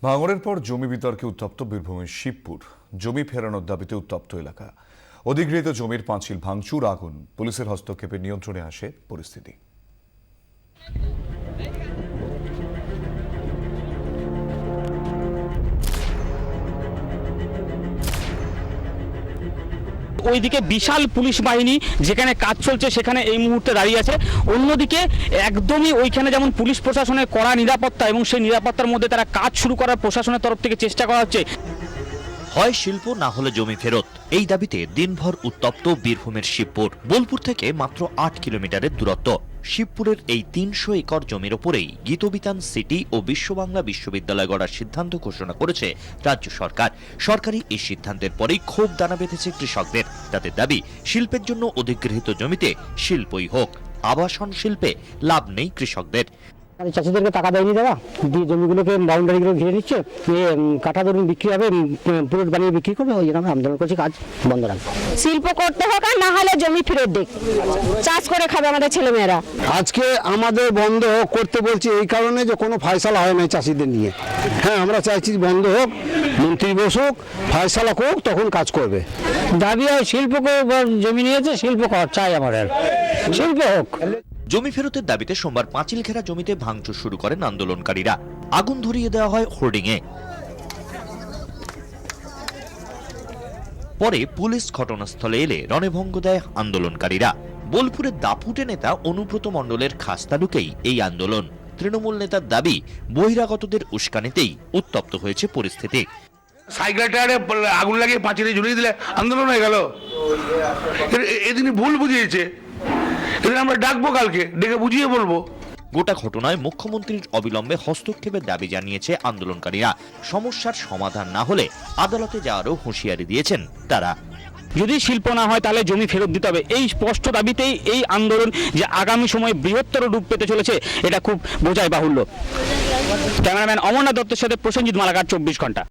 ভাঙড়ের পর জমি বিতর্কে উত্তপ্ত বীরভূমের শিবপুর। জমি ফেরানোর দাবিতে উত্তপ্ত এলাকা। অধিগৃহীত জমির পাঁচিল ভাঙচুর, আগুন। পুলিশের হস্তক্ষেপে নিয়ন্ত্রণে আসে পরিস্থিতি। ওইদিকে বিশাল পুলিশ বাহিনী যেখানে কাজ চলছে সেখানে এই মুহূর্তে দাঁড়িয়ে আছে। অন্যদিকে একদমই ওইখানে যেমন পুলিশ প্রশাসনের কড়া নিরাপত্তা এবং সেই নিরাপত্তার মধ্যে তারা কাজ শুরু করার প্রশাসনের তরফ থেকে চেষ্টা করা হচ্ছে। হয় শিল্প, না হলে জমি ফেরত, এই দাবিতে দিনভর উত্তপ্ত বীরভূমের শিবপুর। বোলপুর থেকে মাত্র 8 কিলোমিটারের দূরত্ব। শিবপুরের এই 300 একর জমির ওপরেই গীতবিতান সিটি ও বিশ্ববাংলা বিশ্ববিদ্যালয় গড়ার সিদ্ধান্ত ঘোষণা করেছে রাজ্য সরকার। সরকারি এই সিদ্ধান্তের পরেই ক্ষোভ দানা বেঁধেছে কৃষকদের। তাদের দাবি, শিল্পের জন্য অধিগৃহীত জমিতে শিল্পই হোক, আবাসন শিল্পে লাভ নেই কৃষকদের। চাষিদেরকে টাকা দেয়নি, দাদা দিয়ে জমিগুলোকে বাউন্ডারিগুলো ঘিরে নিচ্ছে, কাঠা ধরুন বিক্রি হবে, প্লট বানিয়ে বিক্রি করবে। ওই জন্য আমরা আন্দোলন করছি, কাজ বন্ধ রাখবো। শিল্প করতে হোক আর না হলে জমি ফেরত দিক, চাষ করে খাবে আমাদের ছেলেমেয়েরা। আজকে আমাদের বন্ধ করতে বলছি এই কারণে যে কোনো ফয়সালা হয় না চাষিদের নিয়ে। হ্যাঁ, আমরা চাইছি বন্ধ হোক, মন্ত্রী বসুক, ফয়সালা হোক, তখন কাজ করবে। দাবি হয় শিল্পকে, জমি নিয়েছে শিল্প কর চাই, আমাদের শিল্প হোক। জমি ফেরতের দাবিতে সোমবার পাঁচিল ঘেরা জমিতে ভাঙচুর শুরু করেন আন্দোলনকারীরা। আগুন ধরিয়ে দেওয়া হয় হোর্ডিংয়ে। পরে পুলিশ ঘটনাস্থলে এলে রণভঙ্গ দেয় আন্দোলনকারীরা। বোলপুরের দাপুটে নেতা অনুব্রত মণ্ডলের খাসতালুকেই এই আন্দোলন। তৃণমূল নেতার দাবি, বহিরাগতদের উস্কানিতেই উত্তপ্ত হয়েছে পরিস্থিতি। সাইকেল টায়ারে আগুন লাগিয়ে পাঁচিলে ঝুলিয়ে দিলে আন্দোলন হয়ে গেল। এদিন ভুল বুঝিয়েছে, এদিন আমরা ডাকবো, কালকে ডেকে বুঝিয়ে বলবো। গোটা ঘটনায় মুখ্যমন্ত্রীর অবিলম্বে হস্তক্ষেপের দাবি জানিয়েছে আন্দোলনকারীরা। সমস্যার সমাধান না হলে আদালতে যাওয়ারও হুঁশিয়ারি দিয়েছেন তারা। যদি শিল্প না হয় তাহলে জমি ফেরত দিতে হবে। এই স্পষ্ট দাবিতেই এই আন্দোলন যে আগামী সময়ে বৃহত্তর রূপ পেতে চলেছে, এটা খুব বোঝাই বাহুল্য। ক্যামেরাম্যান অমরনাথ দত্তের সাথে প্রসেনজিৎ মালাকার, 24 ঘন্টা।